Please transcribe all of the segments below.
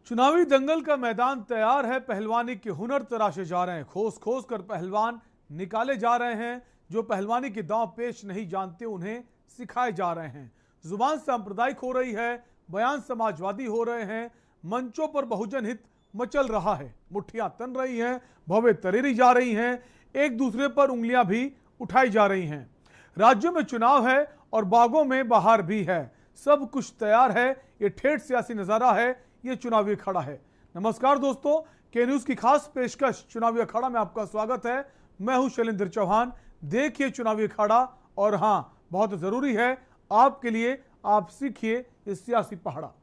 चुनावी दंगल का मैदान तैयार है। पहलवानी के हुनर तराशे जा रहे हैं। खोज खोज कर पहलवान निकाले जा रहे हैं। जो पहलवानी के दांव पेश नहीं जानते उन्हें सिखाए जा रहे हैं। जुबान सांप्रदायिक हो रही है, बयान समाजवादी हो रहे हैं, मंचों पर बहुजन हित मचल रहा है, मुट्ठियां तन रही हैं, भवें तरेरी जा रही हैं, एक दूसरे पर उंगलियां भी उठाई जा रही हैं। राज्यों में चुनाव है और बागों में बहार भी है। सब कुछ तैयार है। ये ठेठ सियासी नजारा है, ये चुनावी अखाड़ा है। नमस्कार दोस्तों, के न्यूज की खास पेशकश चुनावी अखाड़ा में आपका स्वागत है। मैं हूं शैलेंद्र चौहान। देखिए चुनावी अखाड़ा, और हां, बहुत जरूरी है आपके लिए, आप सीखिए इस सियासी पहाड़ा।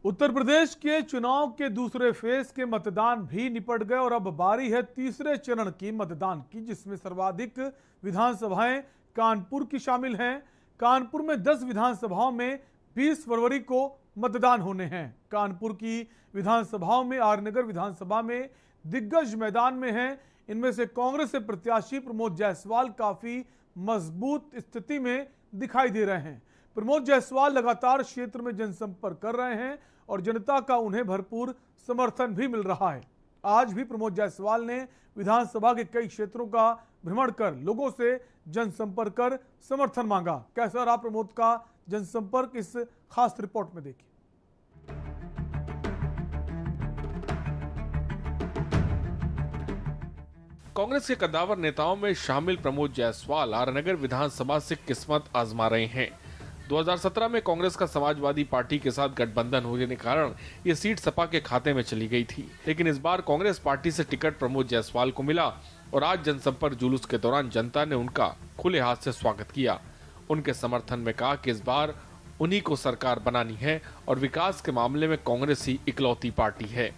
उत्तर प्रदेश के चुनाव के दूसरे फेज के मतदान भी निपट गए और अब बारी है तीसरे चरण की मतदान की, जिसमें सर्वाधिक विधानसभाएं कानपुर की शामिल हैं। कानपुर में 10 विधानसभाओं में 20 फरवरी को मतदान होने हैं। कानपुर की विधानसभाओं में आरनगर विधानसभा में दिग्गज मैदान में हैं। इनमें से कांग्रेस से प्रत्याशी प्रमोद जायसवाल काफी मजबूत स्थिति में दिखाई दे रहे हैं। प्रमोद जायसवाल लगातार क्षेत्र में जनसंपर्क कर रहे हैं और जनता का उन्हें भरपूर समर्थन भी मिल रहा है। आज भी प्रमोद जायसवाल ने विधानसभा के कई क्षेत्रों का भ्रमण कर लोगों से जनसंपर्क कर समर्थन मांगा। कैसा रहा प्रमोद का जनसंपर्क, इस खास रिपोर्ट में देखिए। कांग्रेस के कद्दावर नेताओं में शामिल प्रमोद जायसवाल आरनगर विधानसभा से किस्मत आजमा रहे हैं। 2017 में कांग्रेस का समाजवादी पार्टी के साथ गठबंधन होने के कारण ये सीट सपा के खाते में चली गई थी, लेकिन इस बार कांग्रेस पार्टी से टिकट प्रमोद जायसवाल को मिला और आज जनसंपर्क जुलूस के दौरान जनता ने उनका खुले हाथ से स्वागत किया। उनके समर्थन में कहा कि इस बार उन्हीं को सरकार बनानी है और विकास के मामले में कांग्रेस ही इकलौती पार्टी है।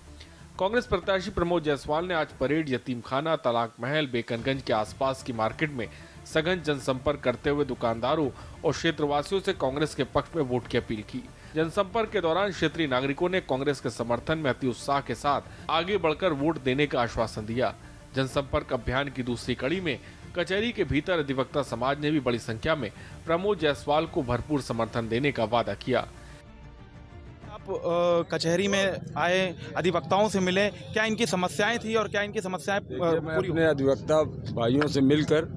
कांग्रेस प्रत्याशी प्रमोद जायसवाल ने आज परेड, यतीमखाना, तलाक महल, बेकनगंज के आसपास की मार्केट में सघन जनसंपर्क करते हुए दुकानदारों और क्षेत्रवासियों से कांग्रेस के पक्ष में वोट की अपील की। जनसंपर्क के दौरान क्षेत्रीय नागरिकों ने कांग्रेस के समर्थन में अति उत्साह के साथ आगे बढ़कर वोट देने का आश्वासन दिया। जनसंपर्क अभियान की दूसरी कड़ी में कचहरी के भीतर अधिवक्ता समाज ने भी बड़ी संख्या में प्रमोद जायसवाल को भरपूर समर्थन देने का वादा किया। आप कचहरी में आए, अधिवक्ताओं से मिले, क्या इनकी समस्याएं थी और क्या इनकी समस्याएं पूरी? अपने अधिवक्ता भाइयों से मिलकर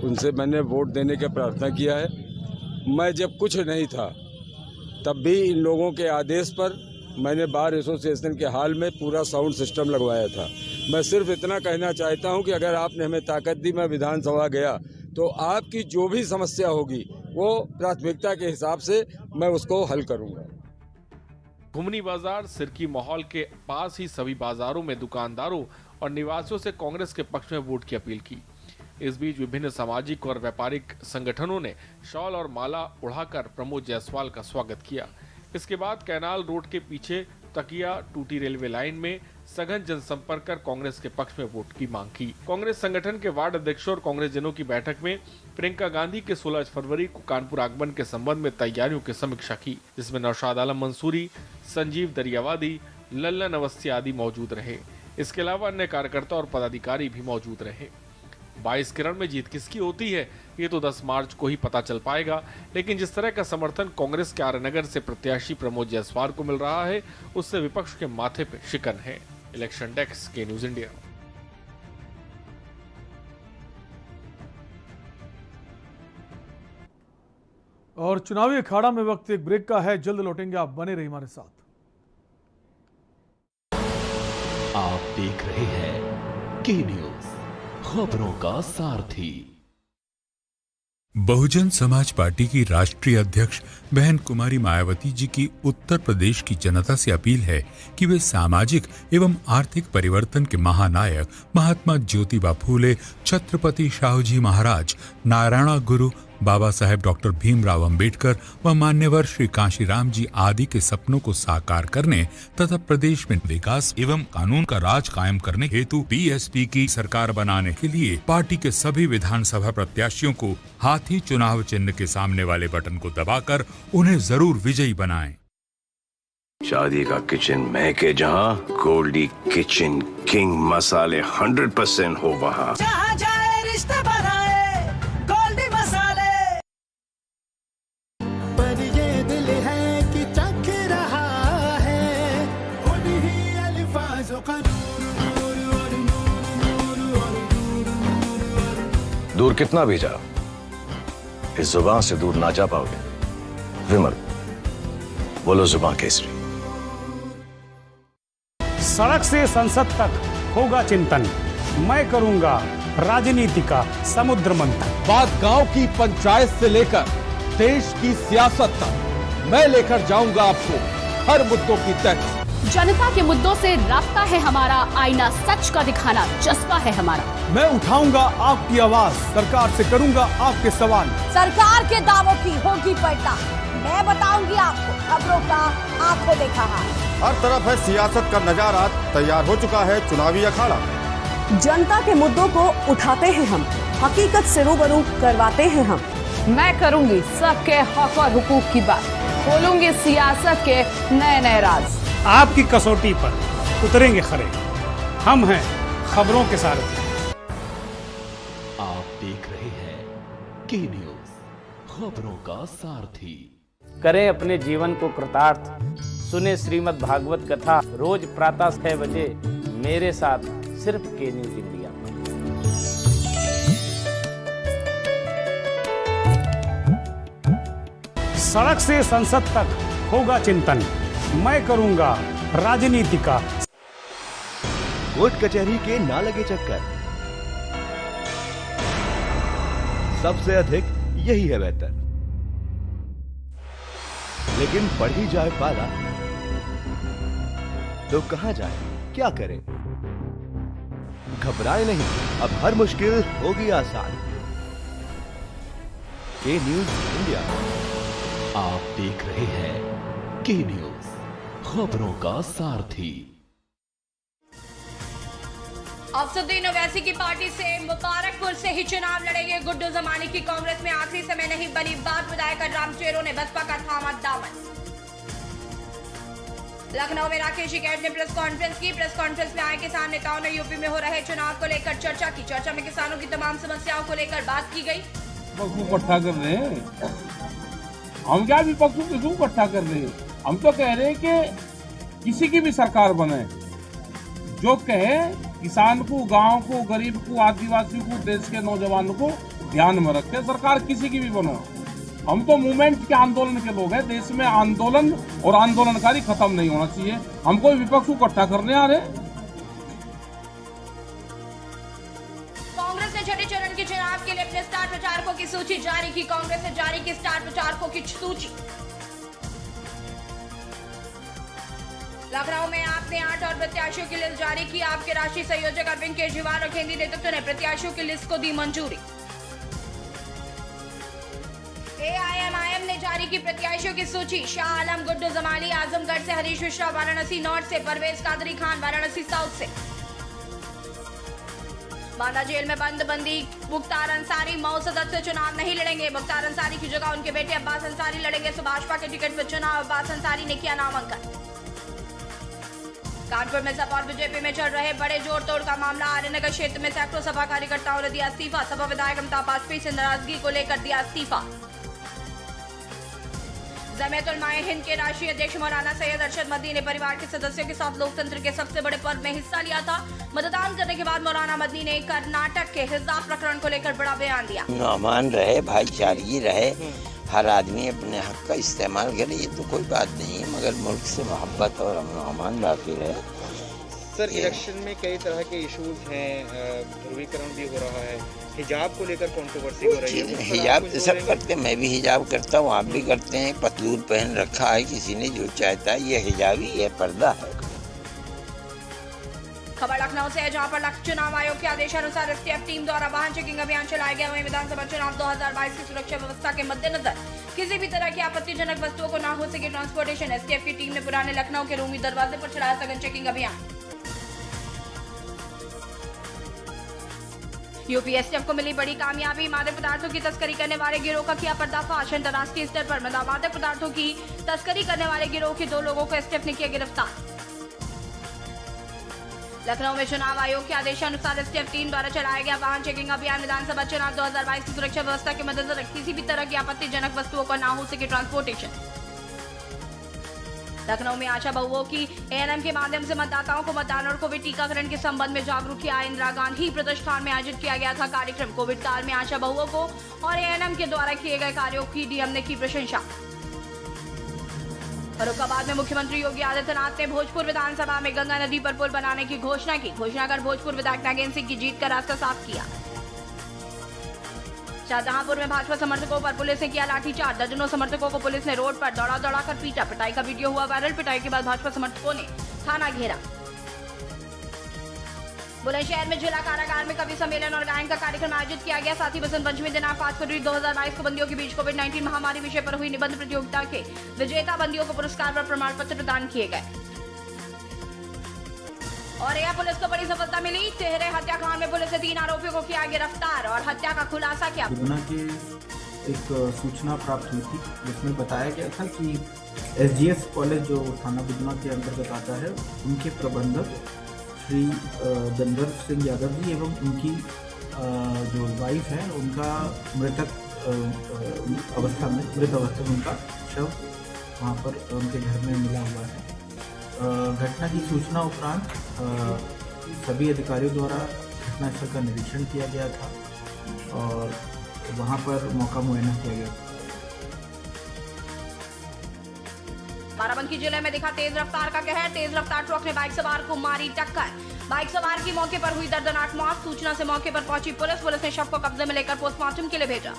उनसे मैंने वोट देने का प्रार्थना किया है। मैं जब कुछ नहीं था तब भी इन लोगों के आदेश पर मैंने बार एसोसिएशन के हाल में पूरा साउंड सिस्टम लगवाया था। मैं सिर्फ इतना कहना चाहता हूं कि अगर आपने हमें ताकत दी, मैं विधानसभा गया तो आपकी जो भी समस्या होगी वो प्राथमिकता के हिसाब से मैं उसको हल करूंगा। घुमनी बाजार, सिरकी माहौल के पास ही सभी बाजारों में दुकानदारों और निवासियों से कांग्रेस के पक्ष में वोट की अपील की। इस बीच विभिन्न सामाजिक और व्यापारिक संगठनों ने शॉल और माला उड़ाकर प्रमोद जायसवाल का स्वागत किया। इसके बाद कैनाल रोड के पीछे तकिया टूटी रेलवे लाइन में सघन जनसंपर्क कर कांग्रेस के पक्ष में वोट की मांग की। कांग्रेस संगठन के वार्ड अध्यक्षों और कांग्रेस जनों की बैठक में प्रियंका गांधी के 16 फरवरी को कानपुर आगमन के संबंध में तैयारियों की समीक्षा की, जिसमें नौशाद आलम मंसूरी, संजीव दरियावादी, लल्लन अवस्थी आदि मौजूद रहे। इसके अलावा अन्य कार्यकर्ता और पदाधिकारी भी मौजूद रहे। 22 किरण में जीत किसकी होती है ये तो 10 मार्च को ही पता चल पाएगा, लेकिन जिस तरह का समर्थन कांग्रेस के आरनगर से प्रत्याशी प्रमोद जायसवाल को मिल रहा है उससे विपक्ष के माथे पे शिकन है। इलेक्शन डेस्क, के न्यूज इंडिया। और चुनावी अखाड़ा में वक्त एक ब्रेक का है, जल्द लौटेंगे, आप बने रहिए हमारे साथ। आप देख रहे हैं के न्यूज, खबरों का सारथी। बहुजन समाज पार्टी की राष्ट्रीय अध्यक्ष बहन कुमारी मायावती जी की उत्तर प्रदेश की जनता से अपील है कि वे सामाजिक एवं आर्थिक परिवर्तन के महानायक महात्मा ज्योतिबा फूले, छत्रपति शाहूजी महाराज, नारायण गुरु, बाबा साहेब डॉक्टर भीमराव अंबेडकर व मान्यवर श्री कांशीराम जी आदि के सपनों को साकार करने तथा प्रदेश में विकास एवं कानून का राज कायम करने हेतु बीएसपी की सरकार बनाने के लिए पार्टी के सभी विधानसभा प्रत्याशियों को हाथी चुनाव चिन्ह के सामने वाले बटन को दबाकर उन्हें जरूर विजयी बनाएं। शादी का किचन महके जहाँ, गोल्डी किचन किंग मसाले 100% हो वहाँ। जहाँ जाए रिश्ते बनाए गोल्डी मसाले। पर ये दिल है कि चख रहा है उन्हीं अल्फाजों का दूर कितना भी जाओ, इस जुबान से दूर ना जा पाओगे। विमल, बोलो जुबान केसरी। सड़क से संसद तक होगा चिंतन, मैं करूंगा राजनीति का समुद्र मंथन। बात गांव की पंचायत से लेकर देश की सियासत तक मैं लेकर जाऊंगा आपको हर मुद्दों की तक। जनता के मुद्दों से रास्ता है हमारा, आईना सच का दिखाना जज्बा है हमारा। मैं उठाऊंगा आपकी आवाज, सरकार से करूंगा आपके सवाल। सरकार के दावों की होगी पलटा, मैं बताऊंगी आपको खबरों का आंखों देखा हाल। हर तरफ है सियासत का नजारा, तैयार हो चुका है चुनावी अखाड़ा। जनता के मुद्दों को उठाते हैं हम, हकीकत से रूबरू करवाते हैं हम। मैं करूंगी सबके हक और हुकूक की बात, खोलूंगी सियासत के नए नए राज। आपकी कसौटी पर उतरेंगे खरे, हम हैं खबरों के सारथी। आप देख रहे हैं के न्यूज, खबरों का सारथी। करें अपने जीवन को कृतार्थ, सुने श्रीमद् भागवत कथा रोज प्रातः 6 बजे मेरे साथ सिर्फ के न्यूज इंडिया। सड़क से संसद तक होगा चिंतन, मैं करूंगा राजनीति का। कोर्ट कचहरी के ना लगे चक्कर, सबसे अधिक यही है बेहतर। लेकिन बढ़ ही जाए पाला तो कहां जाए, क्या करें? घबराए नहीं, अब हर मुश्किल होगी आसान। के न्यूज इंडिया। आप देख रहे हैं के न्यूज, खबरों का सारथी। अफसुद्दीन ओवैसी की पार्टी से मुबारकपुर से ही चुनाव लड़ेंगे गुड्डू जमानी की कांग्रेस में आखिरी समय नहीं बनी बात, विधायक रामचेरो ने बसपा का थामा दामन। लखनऊ में राकेश टिकैत ने प्रेस कॉन्फ्रेंस की, प्रेस कॉन्फ्रेंस में आए किसान नेताओं ने यूपी में हो रहे चुनाव को लेकर चर्चा की। चर्चा में किसानों की तमाम समस्याओं को लेकर बात की गई। इकट्ठा कर रहे हैं हम, क्या विपक्षों को क्यों इकट्ठा कर रहे हैं? हम तो कह रहे हैं कि किसी की भी सरकार बने जो कहे किसान को, गांव को, गरीब को, आदिवासी को, देश के नौजवानों को ध्यान में रखे सरकार किसी की भी बनो। हम तो मूवमेंट के आंदोलन के लोग हैं। देश में आंदोलन और आंदोलनकारी खत्म नहीं होना चाहिए। हम कोई विपक्ष को इकट्ठा करने आ रहे। कांग्रेस ने छठे चरण के चुनाव के लिए अपने स्टार प्रचारकों की सूची जारी की। कांग्रेस ने जारी की स्टार प्रचारकों की सूची। लखनऊ में आपने 8 और प्रत्याशियों की लिस्ट जारी की। आपके राष्ट्रीय संयोजक अरविंद केजरीवाल और केंद्रीय नेतृत्व ने प्रत्याशियों की लिस्ट को दी मंजूरी। एआईएमआईएम ने जारी की प्रत्याशियों की सूची। शाह आलम गुड्डू जमानी आजमगढ़ से, हरीश मिश्रा वाराणसी नॉर्थ से, परवेज कादरी खान वाराणसी साउथ से। बांदा जेल में बंदी मुख्तार अंसारी मऊ सदस्य से चुनाव नहीं लड़ेंगे। मुख्तार अंसारी की जगह उनके बेटे अब्बास अंसारी लड़ेंगे। भाजपा के टिकट पर चुनाव, अब्बास अंसारी ने किया नामांकन। कानपुर में सपा और बीजेपी में चल रहे बड़े जोड़ तोड़ का मामला। आर्यनगर क्षेत्र में सैकड़ों सपा कार्यकर्ताओं ने दिया इस्तीफा। सपा विधायक अमिताभ वाजपेयी से नाराजगी को लेकर दिया इस्तीफा। जमीयत उलमाए हिंद के राष्ट्रीय अध्यक्ष मौलाना सैयद अरशद मदनी ने परिवार के सदस्यों के साथ लोकतंत्र के सबसे बड़े पर्व में हिस्सा लिया था। मतदान करने के बाद मौलाना मदनी ने कर्नाटक के हिजाब प्रकरण को लेकर बड़ा बयान दिया। अमान रहे, भाईचारगी रहे, हर आदमी अपने हक का इस्तेमाल करे, ये तो कोई बात नहीं, मगर मुल्क से मोहब्बत और अमान बाकी रहे। सर, इलेक्शन में कई तरह के इश्यूज हैं, ध्रुवीकरण भी हो रहा है, हिजाब को लेकर कंट्रोवर्सी हो रही है। हिजाब तो सब करते हैं, मैं भी हिजाब करता हूँ, आप भी करते हैं। पतलून पहन रखा है किसी ने, जो चाहता है, ये हिजाब ही है, पर्दा है। खबर लखनऊ से है, जहां पर चुनाव आयोग के आदेशानुसार एसटीएफ टीम द्वारा वाहन चेकिंग अभियान चलाया गया। वहीं विधानसभा चुनाव 2022 की सुरक्षा व्यवस्था के मद्देनजर किसी भी तरह की आपत्तिजनक वस्तुओं को न हो सके ट्रांसपोर्टेशन। एसटीएफ की टीम ने पुराने लखनऊ के रूमी दरवाजे पर चलाया सघन चेकिंग अभियान। यूपी एसटीएफ को मिली बड़ी कामयाबी, मादक पदार्थों की तस्करी करने वाले गिरोह का किया पर्दाफाश। अंतर्राष्ट्रीय स्तर पर मादक पदार्थों की तस्करी करने वाले गिरोह के 2 लोगों को एसटीएफ ने किया गिरफ्तार। लखनऊ में चुनाव आयोग के आदेशानुसार एसटीएफ टीम द्वारा चलाया गया वाहन चेकिंग अभियान विधानसभा चुनाव 2022 की सुरक्षा व्यवस्था के मद्देनजर किसी भी तरह की आपत्तिजनक वस्तुओं का ना हो सके ट्रांसपोर्टेशन। लखनऊ में आशा बहुओं की एएनएम के माध्यम से मतदाताओं को मतदान और कोविड टीकाकरण के संबंध में जागरूक किया। इंदिरा गांधी प्रतिष्ठान में आयोजित किया गया था कार्यक्रम। कोविड काल में आशा बहुओं को और एएनएम के द्वारा किए गए कार्यों की डीएम ने की प्रशंसा। फर्रुखाबाद में मुख्यमंत्री योगी आदित्यनाथ ने भोजपुर विधानसभा में गंगा नदी पर पुल बनाने की घोषणा की। घोषणा कर भोजपुर विधायक नागेंद्र सिंह की जीत का रास्ता साफ किया। शाहजहांपुर में भाजपा समर्थकों पर पुलिस ने किया लाठीचार्ज। दर्जनों समर्थकों को पुलिस ने रोड पर दौड़ा कर पीटा। पिटाई का वीडियो हुआ वायरल। पिटाई के बाद भाजपा समर्थकों ने थाना घेरा। बुलंदशहर में जिला कारागार में कवि सम्मेलन और गायन का कार्यक्रम आयोजित किया गया। साथ ही बसंत पंचमी दिनांक 5 फरवरी 2022 को बंदियों के बीच कोविड-19 महामारी विषय पर हुई निबंध प्रतियोगिता के विजेता बंदियों को पुरस्कार व प्रमाण पत्र प्रदान किए गए। और यह पुलिस को बड़ी सफलता मिली। टिहरे हत्याकांड में पुलिस ने 3 आरोपियों को किया गिरफ्तार और हत्या का खुलासा किया। बुदना के एक सूचना प्राप्त हुई थी जिसमें बताया गया था कि एसजीएस कॉलेज जो थाना बुदना के अंतर्गत आता है, उनके प्रबंधक श्री दंदर सिंह यादव जी एवं उनकी जो वाइफ है, उनका मृत अवस्था में उनका शव वहाँ पर उनके घर में मिला हुआ है। घटना की सूचना उपरांत सभी अधिकारियों द्वारा घटनास्थल का निरीक्षण किया गया था और वहां पर मौका मुआयना किया गया। बाराबंकी जिले में दिखा तेज रफ्तार का कहर। तेज रफ्तार ट्रक ने बाइक सवार को मारी टक्कर। बाइक सवार की मौके पर हुई दर्दनाक मौत। सूचना से मौके पर पहुंची पुलिस ने शव को कब्जे में लेकर पोस्टमार्टम के लिए भेजा।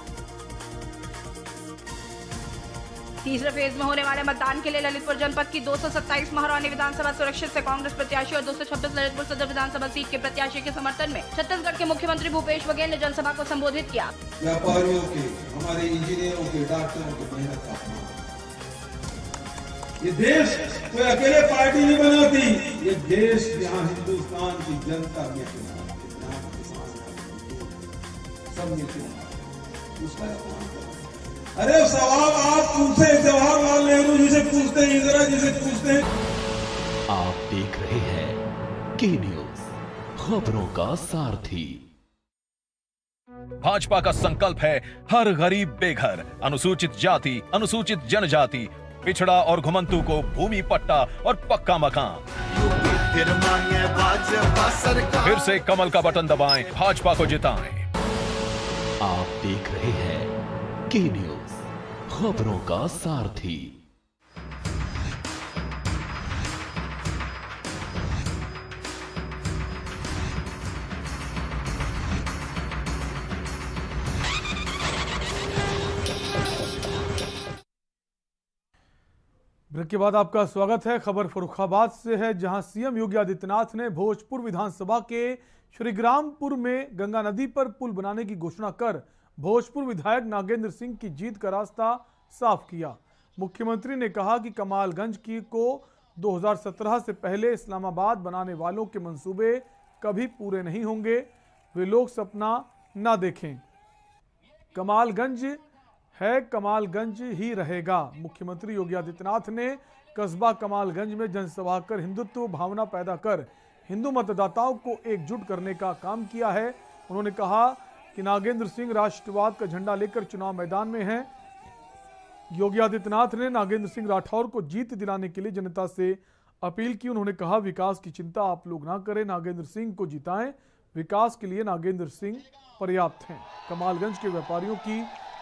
तीसरे फेज में होने वाले मतदान के लिए ललितपुर जनपद की 227 महारानी विधानसभा सुरक्षित से कांग्रेस प्रत्याशी और 226 ललितपुर सदर विधानसभा सीट के प्रत्याशी के समर्थन में छत्तीसगढ़ के मुख्यमंत्री भूपेश बघेल ने जनसभा को संबोधित किया। व्यापारियों के, हमारे इंजीनियरों के, डॉक्टरों की मेहनत का अपमान। ये देश कोई अकेले पार्टी नहीं बनाती, ये देश यहाँ हिंदुस्तान की जनता मिलकर सब मिलकर उसका अपमान। अरे सवाल आप उनसे जवाहरलाल नेहरू जी से पूछते हैं, इंदिरा जी से पूछते हैं। आप देख रहे हैं के न्यूज, खबरों का सारथी। भाजपा का संकल्प है हर गरीब बेघर, अनुसूचित जाति, अनुसूचित जनजाति, पिछड़ा और घुमंतु को भूमि पट्टा और पक्का मकान। फिर से कमल का बटन दबाएं, भाजपा को जिताएं। आप देख रहे हैं के न्यूज, खबरों का सारथी। ब्रेक के बाद आपका स्वागत है। खबर फर्रुखाबाद से है, जहां सीएम योगी आदित्यनाथ ने भोजपुर विधानसभा के श्रीग्रामपुर में गंगा नदी पर पुल बनाने की घोषणा कर भोजपुर विधायक नागेंद्र सिंह की जीत का रास्ता साफ किया। मुख्यमंत्री ने कहा कि कमालगंज को 2017 से पहले इस्लामाबाद बनाने वालों के मंसूबे कभी पूरे नहीं होंगे, वे लोग सपना ना देखें। कमालगंज है, कमालगंज ही रहेगा। मुख्यमंत्री योगी आदित्यनाथ ने कस्बा कमालगंज में जनसभा कर हिंदुत्व भावना पैदा कर हिंदू मतदाताओं को एकजुट करने का काम किया है। उन्होंने कहा कि नागेंद्र सिंह राष्ट्रवाद का झंडा लेकर चुनाव मैदान में हैं। योगी आदित्यनाथ ने नागेंद्र सिंह राठौर को जीत दिलाने के लिए जनता से अपील की। उन्होंने कहा, विकास की चिंता आप लोग ना करें, नागेंद्र सिंह को जिताएं। विकास के लिए नागेंद्र सिंह पर्याप्त हैं। कमालगंज के व्यापारियों की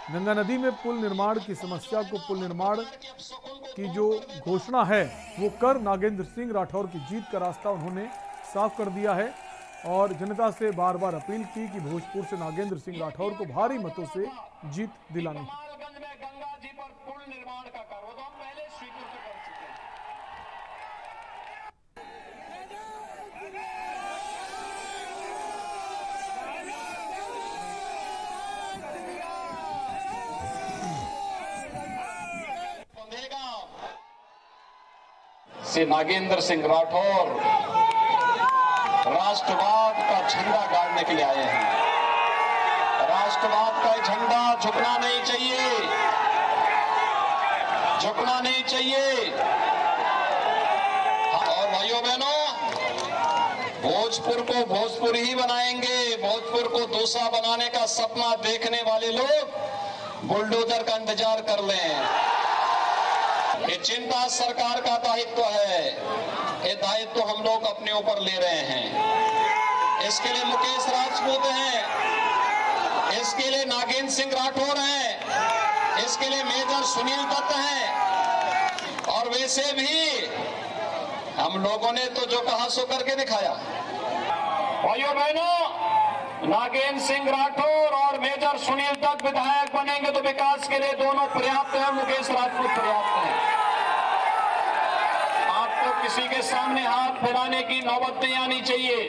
गंगा नदी में पुल निर्माण की समस्या को पुल निर्माण की जो घोषणा है वो कर नागेंद्र सिंह राठौर की जीत का रास्ता उन्होंने साफ कर दिया है और जनता से बार बार अपील की कि भोजपुर से नागेंद्र सिंह राठौर को भारी मतों से जीत दिलानी है। से नागेंद्र सिंह राठौर राष्ट्रवाद का झंडा गाड़ने के लिए आए हैं। राष्ट्रवाद का झंडा झुकना नहीं चाहिए, झुकना नहीं चाहिए। और भाइयों बहनों, भोजपुर को भोजपुर ही बनाएंगे। भोजपुर को दूसरा बनाने का सपना देखने वाले लोग बुलडोजर का इंतजार कर लें। ये चिंता सरकार का दायित्व है, ये दायित्व हम लोग अपने ऊपर ले रहे हैं। इसके लिए मुकेश राजपूत हैं, इसके लिए नागेंद्र सिंह राठौर हैं, इसके लिए मेजर सुनील दत्त हैं। और वैसे भी हम लोगों ने तो जो कहा सो करके दिखाया। भाइयों बहनों, नागेंद्र सिंह राठौर और मेजर सुनील दत्त विधायक बनेंगे तो विकास के लिए दोनों पर्याप्त हैं, मुकेश राजपूत पर्याप्त हैं। आपको किसी के सामने हाथ फैलाने की नौबत नहीं आनी चाहिए।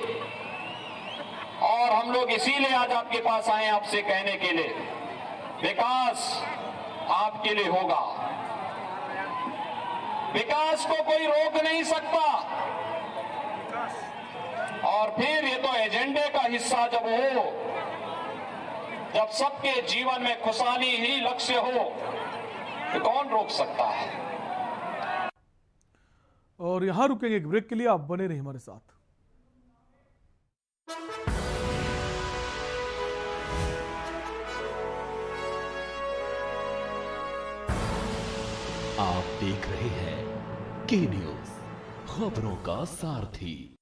और हम लोग इसीलिए आज आपके पास आए, आपसे कहने के लिए विकास आपके लिए होगा। विकास को कोई रोक नहीं सकता। और फिर ये तो एजेंडे का हिस्सा जब हो, जब सबके जीवन में खुशहाली ही लक्ष्य हो, तो कौन रोक सकता है। और यहां रुकेंगे एक ब्रेक के लिए, आप बने रहिए हमारे साथ। आप देख रहे हैं के न्यूज, खबरों का सारथी।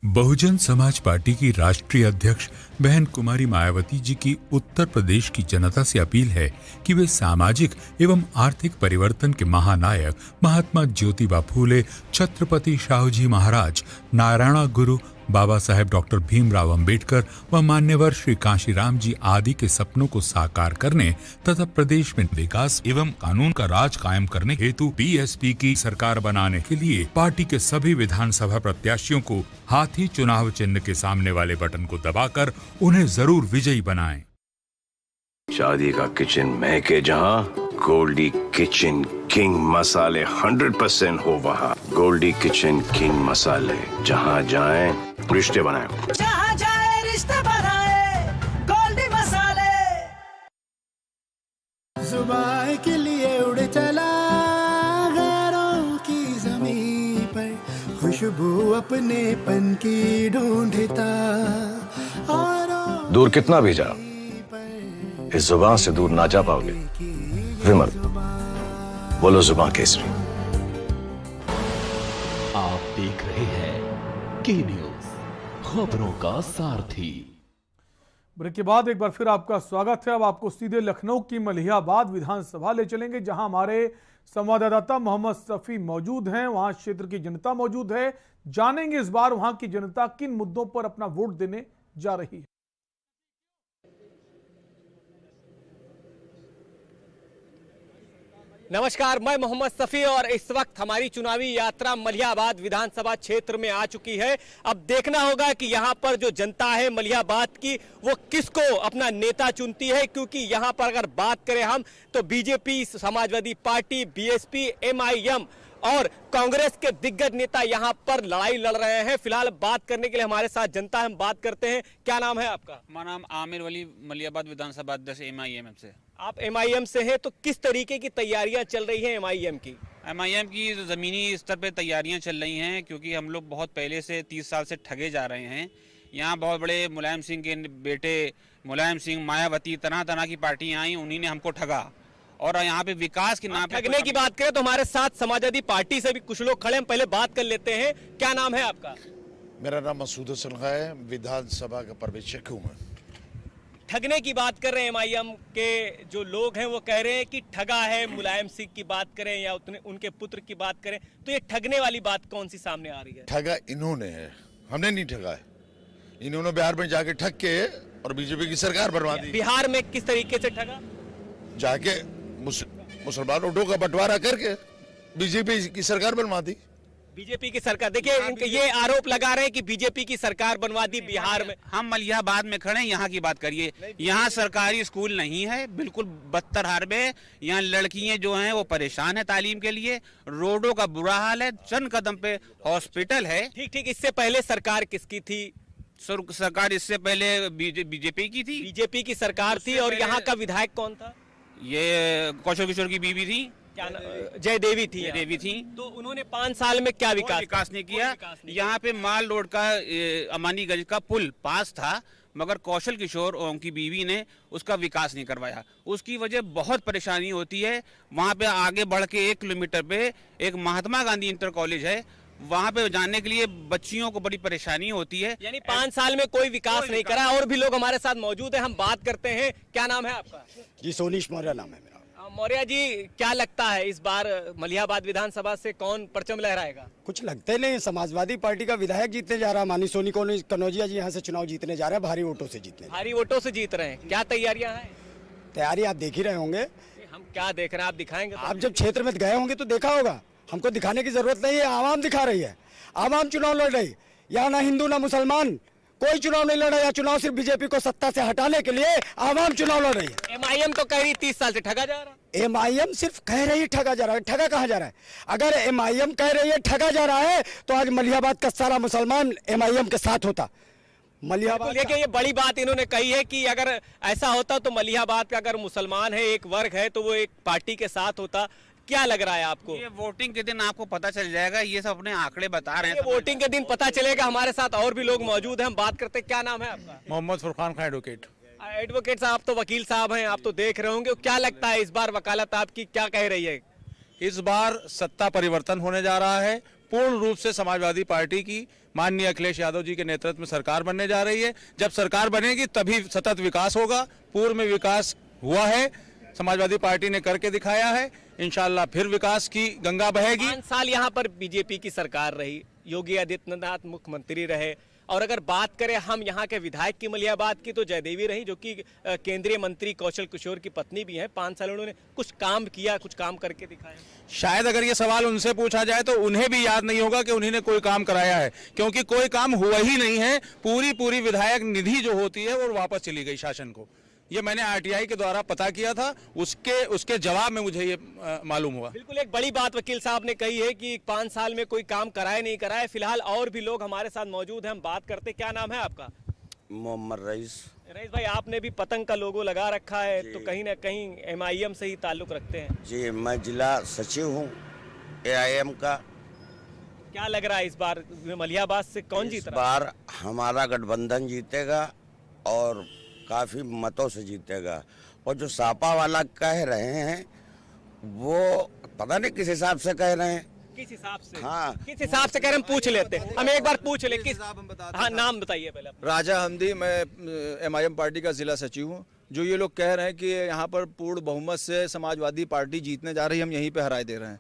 बहुजन समाज पार्टी की राष्ट्रीय अध्यक्ष बहन कुमारी मायावती जी की उत्तर प्रदेश की जनता से अपील है कि वे सामाजिक एवं आर्थिक परिवर्तन के महानायक महात्मा ज्योतिबा फूले, छत्रपति शाहूजी महाराज, नारायण गुरु बाबा साहेब डॉक्टर भीमराव अंबेडकर व मान्यवर श्री कांशीराम जी आदि के सपनों को साकार करने तथा प्रदेश में विकास एवं कानून का राज कायम करने हेतु बीएसपी की सरकार बनाने के लिए पार्टी के सभी विधानसभा प्रत्याशियों को हाथी चुनाव चिन्ह के सामने वाले बटन को दबाकर उन्हें जरूर विजयी बनाएं। शादी का किचन महके जहाँ, गोल्डी किचन किंग मसाले 100% हो वहाँ। गोल्डी किचन किंग मसाले, जहाँ जाएं रिश्ते बनाएं, जहाँ जाए रिश्ते बनाए, गोल्डी मसाले। जुबान के लिए उड़ चला गैरों की ज़मीं पर, खुशबू अपने पन की ढूंढता। और दूर कितना भी जाओ, इस जुबान से दूर ना जा पाओगे। विमल, बोलो जुबान केसरी। आप देख रहे हैं के न्यूज, खबरों का सारथी। ब्रेक के बाद एक बार फिर आपका स्वागत है। अब आपको सीधे लखनऊ की मलिहाबाद विधानसभा ले चलेंगे, जहां हमारे संवाददाता मोहम्मद सफी मौजूद हैं। वहां क्षेत्र की जनता मौजूद है, जानेंगे इस बार वहां की जनता किन मुद्दों पर अपना वोट देने जा रही है। नमस्कार, मैं मोहम्मद सफ़ी और इस वक्त हमारी चुनावी यात्रा मलिहाबाद विधानसभा क्षेत्र में आ चुकी है। अब देखना होगा कि यहाँ पर जो जनता है मलिहाबाद की, वो किसको अपना नेता चुनती है, क्योंकि यहाँ पर अगर बात करें हम तो BJP, Samajwadi party, BSP, MIM और कांग्रेस के दिग्गज नेता यहाँ पर लड़ाई लड़ रहे हैं। फिलहाल बात करने के लिए हमारे साथ जनता है, हम बात करते हैं। क्या नाम है आपका? हमारा नाम आमिर वली, मलिहाबाद विधानसभा अध्यक्ष एमआईएम से। आप एमआईएम से हैं, तो किस तरीके की तैयारियां चल रही हैं एमआईएम की? एमआईएम की ज़मीनी स्तर पे तैयारियां चल रही हैं, क्योंकि हम लोग बहुत पहले से 30 साल से ठगे जा रहे हैं। यहाँ बहुत बड़े मुलायम सिंह के बेटे मुलायम सिंह, मायावती, तरह तरह की पार्टियाँ आई, उन्हीं ने हमको ठगा। और यहाँ पे विकास के नाम पे ठगने की बात करें तो हमारे साथ समाजवादी पार्टी से भी कुछ लोग खड़े हैं, पहले बात कर लेते हैं। क्या नाम है आपका? मेरा नाम मसूद हसन है, विधानसभा का पर्यवेक्षक हूँ मैं। ठगने की बात कर रहे हैं एमआईएम के जो लोग हैं, वो कह रहे हैं कि ठगा है। मुलायम सिंह की बात करें या उनके पुत्र की बात करें, तो ये ठगने वाली बात कौन सी सामने आ रही है? ठगा इन्होंने है, हमने नहीं ठगा है। इन्होंने बिहार में जाके ठग के और बीजेपी की सरकार बनवा दी। बिहार में किस तरीके से ठगा? जाके मुसलमान वोटों का बंटवारा करके बीजेपी की सरकार बनवा दी। बीजेपी की सरकार, देखिए इनके ये आरोप लगा रहे हैं कि बीजेपी की सरकार बनवा दी बिहार में। हम मलिहाबाद में खड़े हैं, यहाँ की बात करिए। यहाँ सरकारी स्कूल नहीं है, बिल्कुल बदतर हाल में। यहाँ लड़कियां जो हैं वो परेशान है तालीम के लिए, रोडों का बुरा हाल है, चंद कदम पे हॉस्पिटल है। ठीक, इससे पहले सरकार किसकी थी? सरकार इससे पहले बीजेपी की थी। बीजेपी की सरकार थी। और यहाँ का विधायक कौन था? ये कौशल किशोर की बीवी थी, क्या जयदेवी थी। जयदेवी थी। तो उन्होंने 5 साल में क्या विकास नहीं किया। यहाँ पे माल रोड का अमानीगंज का पुल पास था, मगर कौशल किशोर और उनकी बीवी ने उसका विकास नहीं करवाया। उसकी वजह बहुत परेशानी होती है। वहाँ पे आगे बढ़ के 1 किलोमीटर पे एक महात्मा गांधी इंटर कॉलेज है, वहाँ पे जाने के लिए बच्चियों को बड़ी परेशानी होती है। यानी 5 साल में कोई विकास नहीं करा। और भी लोग हमारे साथ मौजूद है, हम बात करते हैं। क्या नाम है आपका? जी सोनीश मौर्य नाम है मेरा। मौर्य जी, क्या लगता है इस बार मलिहाबाद विधानसभा से कौन परचम लहराएगा? कुछ लगते नहीं, समाजवादी पार्टी का विधायक जीतने जा रहा है। मानी सोनी कनौजिया जी यहाँ से चुनाव जीतने जा रहे हैं, भारी वोटों से जीतने। भारी वोटों से जीत रहे हैं। क्या तैयारियां हैं? तैयारी आप देख ही रहे होंगे। हम क्या देख रहे हैं, आप दिखाएंगे? आप जब क्षेत्र में गए होंगे तो देखा होगा। हमको दिखाने की जरूरत नहीं है, आवाम दिखा रही है। आवाम चुनाव लड़ रही, यहाँ ना हिंदू ना मुसलमान कोई चुनाव नहीं लड़ रहा है। चुनाव सिर्फ बीजेपी को सत्ता से हटाने के लिए आवाम चुनाव लड़ रही है। MIM तो कह रही 30 साल से ठगा जा रहा है। MIM सिर्फ कह रही है ठगा जा रहा है। ठगा कहाँ जा रहा है? अगर MIM कह रही है ठगा जा रहा है तो आज मलिहाबाद का सारा मुसलमान MIM के साथ होता। मलिहाबाद देखिए, ये बड़ी बात इन्होंने कही है कि अगर ऐसा होता तो मलिहाबाद का अगर मुसलमान है, एक वर्ग है, तो वो एक पार्टी के साथ होता। क्या लग रहा है आपको? ये वोटिंग के दिन आपको पता चल जाएगा। ये सब अपने आंकड़े बता रहे हैं। वोटिंग के दिन पता चलेगा। हमारे साथ और भी लोग मौजूद हैं, हम बात करते हैं। क्या नाम है आपका? मोहम्मद फुरकान खान, एडवोकेट। एडवोकेट साहब तो वकील साहब हैं, आप तो देख रहे होंगे। क्या लगता है इस बार वकालत आपकी क्या कह रही है? इस बार सत्ता परिवर्तन होने जा रहा है। पूर्ण रूप से समाजवादी पार्टी की माननीय अखिलेश यादव जी के नेतृत्व में सरकार बनने जा रही है। जब सरकार बनेगी तभी सतत विकास होगा। पूर्व में विकास हुआ है, समाजवादी पार्टी ने करके दिखाया है। इंशाल्लाह फिर विकास की गंगा बहेगी। 5 साल यहाँ पर बीजेपी की सरकार रही, योगी आदित्यनाथ मुख्यमंत्री रहे। और अगर बात करें हम यहाँ के विधायक की मलिहाबाद की, तो जयदेवी रही, जो कि केंद्रीय मंत्री कौशल किशोर की पत्नी भी हैं। 5 साल उन्होंने कुछ काम किया, कुछ काम करके दिखाया। शायद अगर ये सवाल उनसे पूछा जाए तो उन्हें भी याद नहीं होगा कि उन्होंने कोई काम कराया है, क्योंकि कोई काम हुआ ही नहीं है। पूरी विधायक निधि जो होती है वो वापस चली गई शासन को। ये मैंने RTI के द्वारा पता किया था, उसके जवाब में मुझे ये मालूम हुआ। बिल्कुल एक बड़ी बात वकील साहब ने कही है कि 5 साल में कोई काम कराए नहीं कराए। फिलहाल और भी लोग हमारे साथ मौजूद हैं, हम बात करते। क्या नाम है आपका? मोहम्मद रईस। रईस भाई, आपने भी पतंग का लोगो लगा रखा है, तो कहीं ना कहीं MIM से ही ताल्लुक रखते हैं। जी, मैं जिला सचिव हूँ AIM का। क्या लग रहा है इस बार मलिहाबाद से कौन जीत रहा है? इस बार हमारा गठबंधन जीतेगा और काफी मतों से जीतेगा। और जो सापा वाला कह रहे हैं वो पता नहीं किस हिसाब से कह रहे हैं। किस हिसाब से? हाँ, किस हिसाब से कह रहे हैं, पूछ लेते हैं। हम एक बार पूछ ले किस। हाँ, नाम बताइए पहले। राजा हमदी, मैं MIM पार्टी का जिला सचिव हूँ। जो ये लोग कह रहे हैं कि यहाँ पर पूर्ण बहुमत से समाजवादी पार्टी जीतने जा रही है, हम यहीं पे हराए दे रहे हैं।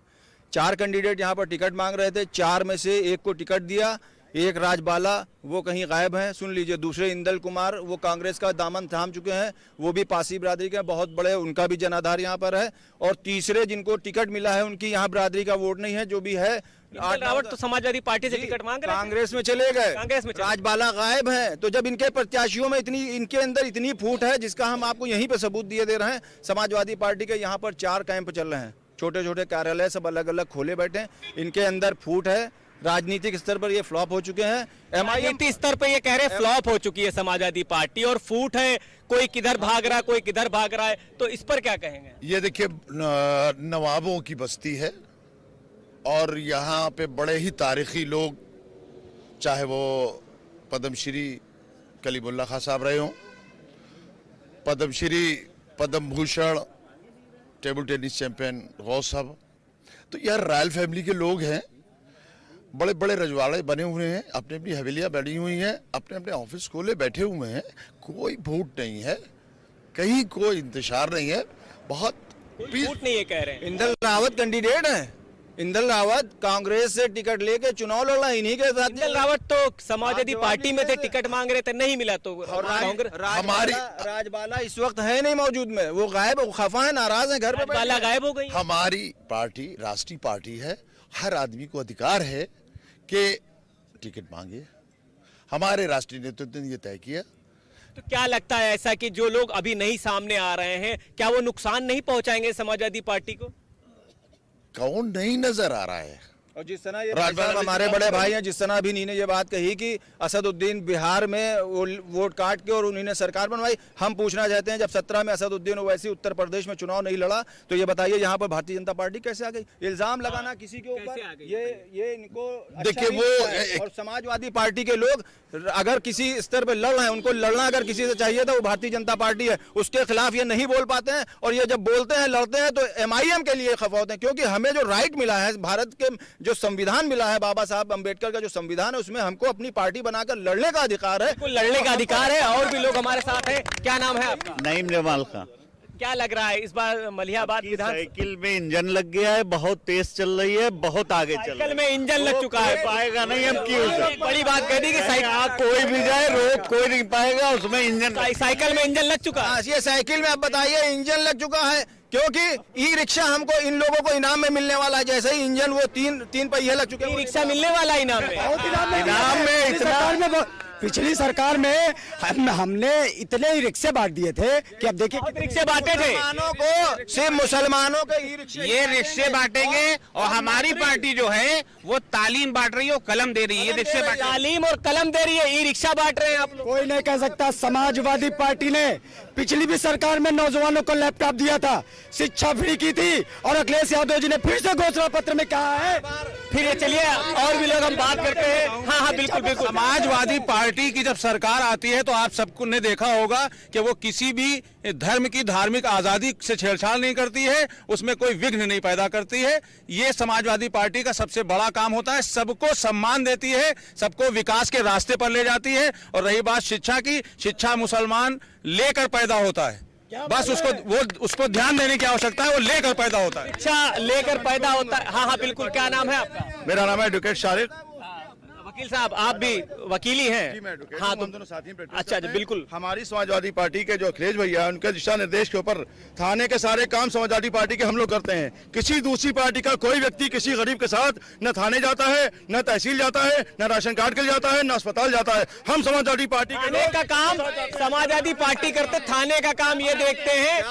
4 कैंडिडेट यहाँ पर टिकट मांग रहे थे, 4 में से 1 को टिकट दिया। एक राजबाला वो कहीं गायब हैं, सुन लीजिए। दूसरे इंदल कुमार वो कांग्रेस का दामन थाम चुके हैं, वो भी पासी बिरादरी के बहुत बड़े, उनका भी जनाधार यहाँ पर है। और तीसरे जिनको टिकट मिला है उनकी यहाँ बिरादरी का वोट नहीं है, जो भी है। रावत तो समाजवादी पार्टी से टिकट मांग रहे, कांग्रेस में चले गए। कांग्रेस में राजबाला गायब है। तो जब इनके प्रत्याशियों में इनके अंदर इतनी फूट है, जिसका हम आपको यहीं पे सबूत दिए दे रहे हैं। समाजवादी पार्टी के यहाँ पर 4 कैंप चल रहे हैं, छोटे छोटे कार्यालय सब अलग अलग खोले बैठे हैं। इनके अंदर फूट है। राजनीतिक स्तर पर ये फ्लॉप हो चुके हैं। MIM स्तर पर ये कह रहे हैं फ्लॉप हो चुकी है समाजवादी पार्टी और फूट है, कोई किधर भाग रहा है, कोई किधर भाग रहा है। तो इस पर क्या कहेंगे? ये देखिए, नवाबों की बस्ती है और यहाँ पे बड़े ही तारीखी लोग, चाहे वो पद्मश्री कलीमुल्लाह खां साहब रहे हों, Padmashri Padma Bhushan table tennis champion Ghaus sahab, तो यार रॉयल फैमिली के लोग हैं। बड़े बड़े रजवाड़े बने हुए हैं, अपनी अपनी हवेलियां बनी हुई हैं, अपने अपने ऑफिस खोले बैठे हुए हैं। कोई फूट नहीं है, कहीं कोई इंतजार नहीं है। बहुत फूट नहीं है कह रहे हैं। इंदल रावत कैंडिडेट है। इंदल रावत कांग्रेस से टिकट लेके चुनाव लड़ा, इन्हीं के साथ। इंदल रावत तो समाजवादी पार्टी में थे, टिकट मांग रहे थे, नहीं मिला तो हमारी राजबाला इस वक्त है नहीं मौजूद में, वो गायब, खफा है, नाराज है, घर पे बाला गायब हो गई। हमारी पार्टी राष्ट्रीय पार्टी है, हर आदमी को अधिकार है कि टिकट मांगे। हमारे राष्ट्रीय नेतृत्व ने ये तय किया। तो क्या लगता है ऐसा कि जो लोग अभी नहीं सामने आ रहे हैं, क्या वो नुकसान नहीं पहुंचाएंगे समाजवादी पार्टी को? कौन नहीं नजर आ रहा है? और जिस तरह ये भाई साहब हमारे बड़े भाई हैं, जिस तरह अभी इन्हीं ने ये बात कही कि असदुद्दीन बिहार में वोट काट के और उन्होंने सरकार बनवाई, हम पूछना चाहते हैं जब 17 में असदुद्दीन ओवैसी उत्तर प्रदेश में चुनाव नहीं लड़ा तो ये बताइए यहाँ पर भारतीय जनता पार्टी कैसे आ गई? इल्जाम लगाना किसी के ऊपर, ये इनको देखिए वो और समाजवादी पार्टी के लोग अगर किसी स्तर पर लड़ रहे हैं, उनको लड़ना अगर किसी से चाहिए तो वो भारतीय जनता पार्टी है, उसके खिलाफ ये नहीं बोल पाते हैं। और ये जब बोलते हैं लड़ते हैं तो MIM के लिए खफा होते हैं, क्योंकि हमें जो राइट मिला है, भारत के जो संविधान मिला है, बाबा साहब अम्बेडकर का जो संविधान है, उसमें हमको अपनी पार्टी बनाकर लड़ने का अधिकार है। लड़ने का अधिकार है। और भी लोग हमारे साथ हैं। क्या नाम है आपका? नईम जमाल खां। क्या लग रहा है इस बार मलिहाबाद विधान? साइकिल में इंजन लग गया है, बहुत तेज चल रही है, बहुत आगे चल रही है। साइकिल में इंजन लग चुका है, पाएगा नहीं हम क्यों? बड़ी बात कह दी कि कोई भी जाए रोक कोई नहीं पाएगा, उसमें इंजन साइकिल में इंजन लग चुका है। ये साइकिल में आप बताइए इंजन लग चुका है, क्योंकि ई रिक्शा हमको इन लोगों को इनाम में मिलने वाला है। जैसे ही इंजन वो तीन पहिए लग चुके हैं, ई रिक्शा मिलने वाला इनाम में इतना पिछली सरकार में हमने इतने ही रिक्शे बांट दिए थे कि अब देखिए रिक्शे बांटे थे को, सिर्फ मुसलमानों के ई रिक्शे, ये रिक्शे बांटेंगे और हमारी पार्टी जो है वो तालीम बांट रही है, कलम दे रही है। ये रिक्शे तालीम और कलम दे रही है, ई रिक्शा बांट रहे हैं आप लोग। कोई नहीं कह सकता। समाजवादी पार्टी ने पिछली भी सरकार में नौजवानों को लैपटॉप दिया था, शिक्षा फ्री की थी, और अखिलेश यादव जी ने फिर से घोषणा पत्र में कहा है। फिर चलिए और भी लोग हम बात करते हैं। हाँ, बिल्कुल बिल्कुल। समाजवादी पार्टी की जब सरकार आती है तो आप सबको ने देखा होगा कि वो किसी भी धर्म की धार्मिक आजादी से छेड़छाड़ नहीं करती है, उसमें कोई विघ्न नहीं पैदा करती है। ये समाजवादी पार्टी का सबसे बड़ा काम होता है। सबको सम्मान देती है, सबको विकास के रास्ते पर ले जाती है। और रही बात शिक्षा की, शिक्षा मुसलमान लेकर पैदा होता है, बस उसको ध्यान देने की आवश्यकता है। वो लेकर पैदा होता है, शिक्षा लेकर पैदा होता है। हाँ, बिल्कुल। क्या नाम है आपका? मेरा नाम है एडवोकेट शारिक। वकील साहब, आप भी वकीली हैं? हाँ, तुम दोनों साथी हैं। अच्छा जी, बिल्कुल। हमारी समाजवादी पार्टी के जो अखिलेश भैया, उनके दिशा निर्देश के ऊपर थाने के सारे काम समाजवादी पार्टी के हम लोग करते हैं। किसी दूसरी पार्टी का कोई व्यक्ति किसी गरीब के साथ न थाने जाता है, न तहसील जाता है, न राशन कार्ड के लिए जाता है, न अस्पताल जाता है। हम समाजवादी पार्टी का काम समाजवादी पार्टी करते, थाने का काम ये देखते हैं।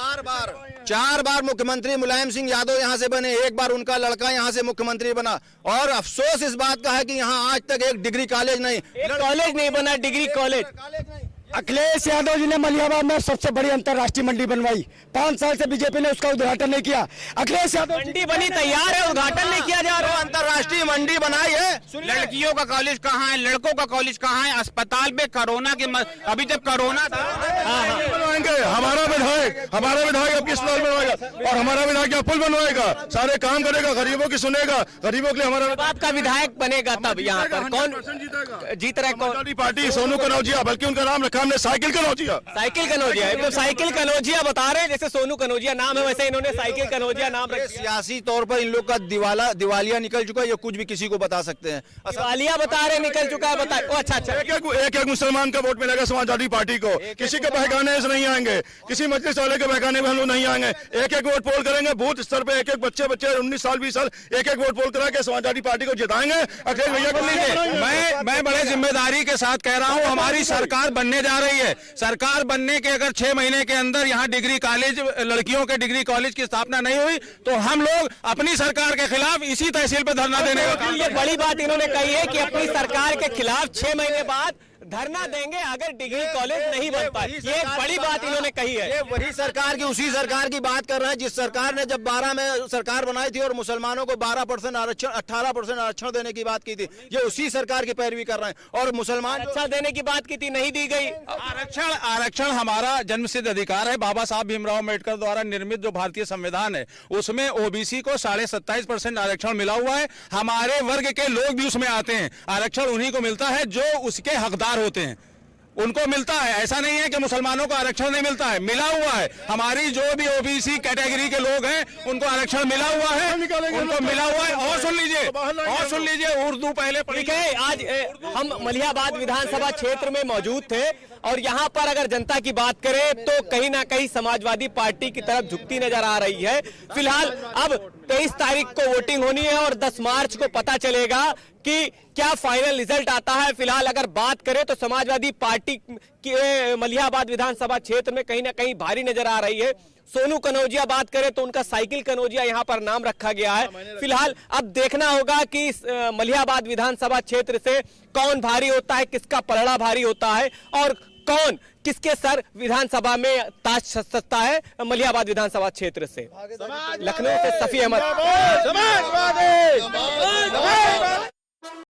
4 बार मुख्यमंत्री मुलायम सिंह यादव यहाँ से बने, 1 बार उनका लड़का यहाँ से मुख्यमंत्री बना, और अफसोस इस बात का है कि यहाँ आज तक एक डिग्री कॉलेज नहीं, कॉलेज नहीं बना, डिग्री कॉलेज। अखिलेश यादव जी ने मलिहाबाद में सबसे बड़ी अंतर्राष्ट्रीय मंडी बनवाई। 5 साल से बीजेपी ने उसका उद्घाटन नहीं किया। अखिलेश यादव मंडी बनी तैयार है, उद्घाटन नहीं किया जा रहा। अंतर्राष्ट्रीय मंडी बनाई है। लड़कियों का कॉलेज कहाँ है, लड़कों का कॉलेज कहाँ है? अस्पताल में कोरोना के अभी जब कोरोना था, हमारा विधायक अब किस नाल बनवाएगा, और हमारा विधायक क्या पुल बनवाएगा, सारे काम करेगा, गरीबों की सुनेगा, गरीबों के लिए हमारा आपका विधायक बनेगा। तब यहाँ पर कौन जीत रहा है? समाजवादी पार्टी, सोनू कनौजिया, बल्कि उनका नाम रखा हमने साइकिल कनौजिया। साइकिल कनौजिया, तो साइकिल कनौजिया बता रहे हैं, जैसे सोनू कनौजिया नाम है वैसे इन्होंने साइकिल कनौजिया नाम रखा। सियासी तौर पर इन लोग का दिवालिया निकल चुका है, ये कुछ भी किसी को बता सकते हैं। दिवालिया बता रहे निकल चुका है, बताए। अच्छा, एक मुसलमान का वोट मिलेगा समाजवादी पार्टी को, किसी के बहकाने से नहीं आएंगे, किसी मजलिस वाले के बहकाने में हम लोग नहीं आएंगे। एक वोट पोल करेंगे, बूथ स्तर पे एक बच्चे 19 साल 20 साल एक वोट पोल करा के समाजवादी पार्टी को जिताएंगे। अखिलेश भैया को लीजिए। मैं बड़े जिम्मेदारी के साथ कह रहा हूं, हमारी सरकार बनने जा रही है। सरकार बनने के अगर 6 महीने के अंदर यहाँ डिग्री कॉलेज, लड़कियों के डिग्री कॉलेज की स्थापना नहीं हुई तो हम लोग अपनी सरकार के खिलाफ इसी तहसील पर धरना देने का काम। ये बड़ी बात इन्होंने कही है कि अपनी सरकार के खिलाफ 6 महीने बाद धरना देंगे अगर डिग्री कॉलेज नहीं बनता। ये एक बड़ी बात इन्होंने कही है। ये वही सरकार की, उसी सरकार की बात कर रहे हैं जिस सरकार ने जब 12 में सरकार बनाई थी और मुसलमानों को 12% आरक्षण, 18% आरक्षण देने की बात की थी। ये उसी सरकार की पैरवी कर रहे हैं। और मुसलमान अच्छा देने की बात की थी, नहीं दी गई। आरक्षण हमारा जन्मसिद्ध अधिकार है। बाबा साहब भीमराव अम्बेडकर द्वारा निर्मित जो भारतीय संविधान है उसमें ओबीसी को 27.5% आरक्षण मिला हुआ है। हमारे वर्ग के लोग भी उसमें आते हैं। आरक्षण उन्हीं को मिलता है जो उसके हकदार होते हैं, उनको मिलता है। ऐसा नहीं है कि मुसलमानों को आरक्षण नहीं मिलता है, मिला हुआ है। हमारी जो भी ओबीसी कैटेगरी के लोग हैं उनको आरक्षण मिला हुआ है, उनको मिला हुआ है। और सुन लीजिए उर्दू पहले ठीक है। आज हम मलिहाबाद विधानसभा क्षेत्र में मौजूद थे और यहाँ पर अगर जनता की बात करें तो कहीं ना कहीं समाजवादी पार्टी की तरफ झुकती नजर आ रही है। फिलहाल अब 23 तारीख को वोटिंग होनी है और 10 मार्च को पता चलेगा कि क्या फाइनल रिजल्ट आता है। फिलहाल अगर बात करें तो समाजवादी पार्टी के मलिहाबाद विधानसभा क्षेत्र में कहीं ना कहीं भारी नजर आ रही है। सोनू कनौजिया बात करें तो उनका साइकिल कनौजिया यहां पर नाम रखा गया है। फिलहाल अब देखना होगा कि मलिहाबाद विधानसभा क्षेत्र से कौन भारी होता है, किसका पलड़ा भारी होता है और कौन किसके सर विधानसभा में ताज सजता है। मलिहाबाद विधानसभा क्षेत्र से लखनऊ से सफी अहमद।